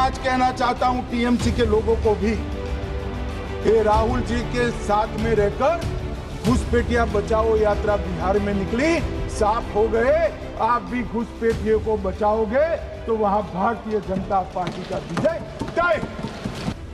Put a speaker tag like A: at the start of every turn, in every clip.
A: आज कहना चाहता हूं टीएमसी के लोगों को भी, ये राहुल जी के साथ में रहकर घुसपैठिया बचाओ यात्रा बिहार में निकली, साफ हो गए। आप भी घुसपैठियों को बचाओगे तो वहां भारतीय जनता पार्टी का विजय तय।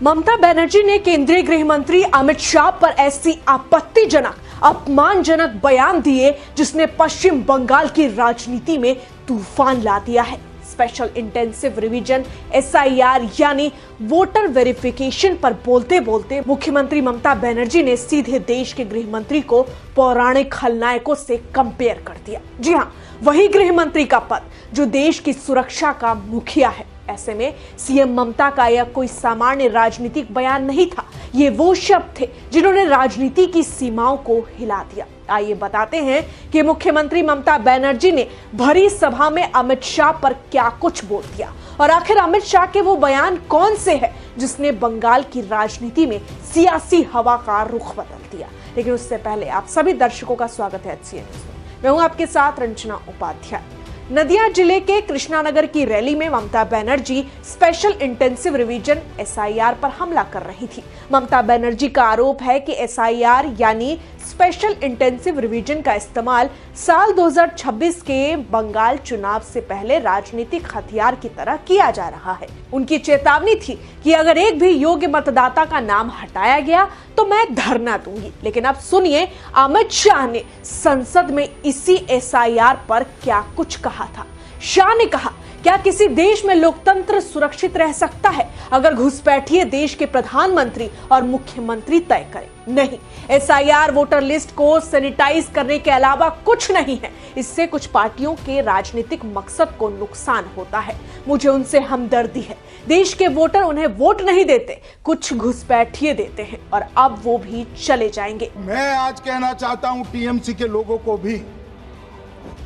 B: ममता बनर्जी ने केंद्रीय गृह मंत्री अमित शाह पर ऐसी आपत्तिजनक, अपमानजनक बयान दिए जिसने पश्चिम बंगाल की राजनीति में तूफान ला दिया है। स्पेशल इंटेंसिव रिवीजन SIR यानी वोटर वेरिफिकेशन पर बोलते बोलते मुख्यमंत्री ममता बनर्जी ने सीधे देश के गृह मंत्री को पौराणिक खलनायकों से कंपेयर कर दिया। जी हाँ, वही गृह मंत्री का पद जो देश की सुरक्षा का मुखिया है। ऐसे में सीएम ममता का यह कोई सामान्य राजनीतिक बयान नहीं था, ये वो शब्द थे जिन्होंने राजनीति की सीमाओं को हिला दिया। आइए बताते हैं कि मुख्यमंत्री ममता बनर्जी ने भरी सभा में अमित शाह पर क्या कुछ बोल दिया और आखिर अमित शाह के वो बयान कौन से हैं जिसने बंगाल की राजनीति में सियासी हवा का रुख बदल दिया। लेकिन उससे पहले आप सभी दर्शकों का स्वागत है HCN न्यूज़ में। मैं हूं आपके साथ रंजना उपाध्याय। नदिया जिले के कृष्णानगर की रैली में Mamata Banerjee special intensive revision SIR पर हमला कर रही थी। ममता बनर्जी का आरोप है कि SIR यानी स्पेशल इंटेंसिव रिवीजन का इस्तेमाल साल 2026 के बंगाल चुनाव से पहले राजनीतिक हथियार की तरह किया जा रहा है। उनकी चेतावनी थी कि अगर एक भी योग्य मतदाता का नाम हटाया गया तो मैं धरना दूंगी। लेकिन अब सुनिए अमित शाह ने संसद में इसी SIR पर क्या कुछ कहा था। शाह ने कहा, क्या किसी देश में लोकतंत्र सुरक्षित रह सकता है अगर घुसपैठिए देश के प्रधानमंत्री और मुख्यमंत्री तय करें? नहीं, SIR वोटर लिस्ट को सैनिटाइज करने के अलावा कुछ नहीं है। इससे कुछ पार्टियों के राजनीतिक मकसद को नुकसान होता है। मुझे उनसे हमदर्दी है। देश के वोटर उन्हें वोट नहीं देते, कुछ घुसपैठिए देते हैं और अब वो भी चले जाएंगे।
A: मैं आज कहना चाहता हूं टीएमसी के लोगों को भी,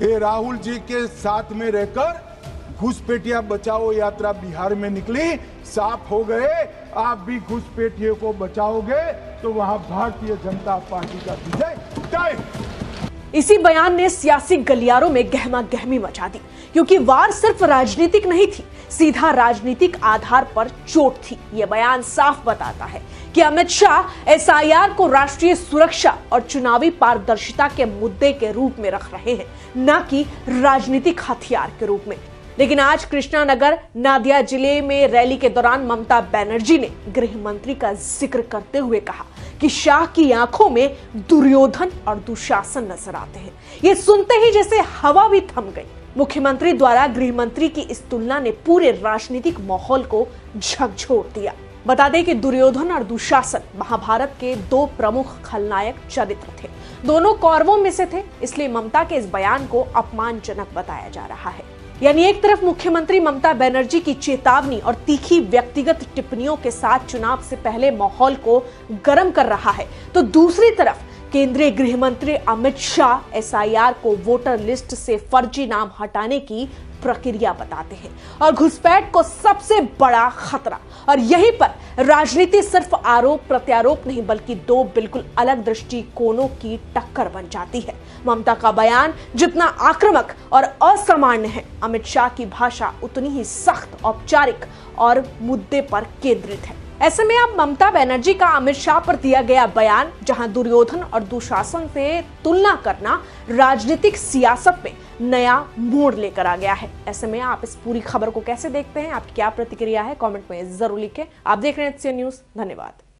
A: ये राहुल जी के साथ में रहकर घुसपैठिया बचाओ यात्रा बिहार में निकली, साफ हो गए। आप भी घुसपैठियों को बचाओगे तो वहां भारतीय जनता पार्टी का विजय तय।
B: इसी बयान ने सियासी गलियारों में गहमा गहमी मचा दी, क्योंकि वार सिर्फ राजनीतिक नहीं थी, सीधा राजनीतिक आधार पर चोट थी। यह बयान साफ बताता है कि अमित शाह SIR को राष्ट्रीय सुरक्षा और चुनावी पारदर्शिता के मुद्दे के रूप में रख रहे हैं, न कि राजनीतिक हथियार के रूप में। लेकिन आज कृष्णानगर नादिया जिले में रैली के दौरान ममता बनर्जी ने गृह मंत्री का जिक्र करते हुए कहा कि शाह की आंखों में दुर्योधन और दुशासन नजर आते हैं। ये सुनते ही जैसे हवा भी थम गई। मुख्यमंत्री द्वारा गृह मंत्री की इस तुलना ने पूरे राजनीतिक माहौल को झकझोर दिया। बता दें कि दुर्योधन और दुशासन महाभारत के दो प्रमुख खलनायक चरित्र थे। दोनों कौरवों में से थे, इसलिए ममता के इस बयान को अपमानजनक बताया जा रहा है। यानी एक तरफ मुख्यमंत्री ममता बनर्जी की चेतावनी और तीखी व्यक्तिगत टिप्पणियों के साथ चुनाव से पहले माहौल को गर्म कर रहा है, तो दूसरी तरफ केंद्रीय गृह मंत्री अमित शाह SIR को वोटर लिस्ट से फर्जी नाम हटाने की प्रक्रिया बताते हैं और घुसपैठ को सबसे बड़ा खतरा। और यहीं पर राजनीति सिर्फ आरोप प्रत्यारोप नहीं, बल्कि दो बिल्कुल अलग दृष्टिकोणों की टक्कर बन जाती है। ममता का बयान जितना आक्रामक और असामान्य है, अमित शाह की भाषा उतनी ही सख्त, औपचारिक और मुद्दे पर केंद्रित है। ऐसे में अब ममता बनर्जी का अमित शाह पर दिया गया बयान, जहां दुर्योधन और दुशासन से तुलना करना राजनीतिक सियासत में नया मोड़ लेकर आ गया है। ऐसे में आप इस पूरी खबर को कैसे देखते हैं? आपकी क्या प्रतिक्रिया है? कमेंट में जरूर लिखें। आप देख रहे हैं HCN न्यूज़। धन्यवाद।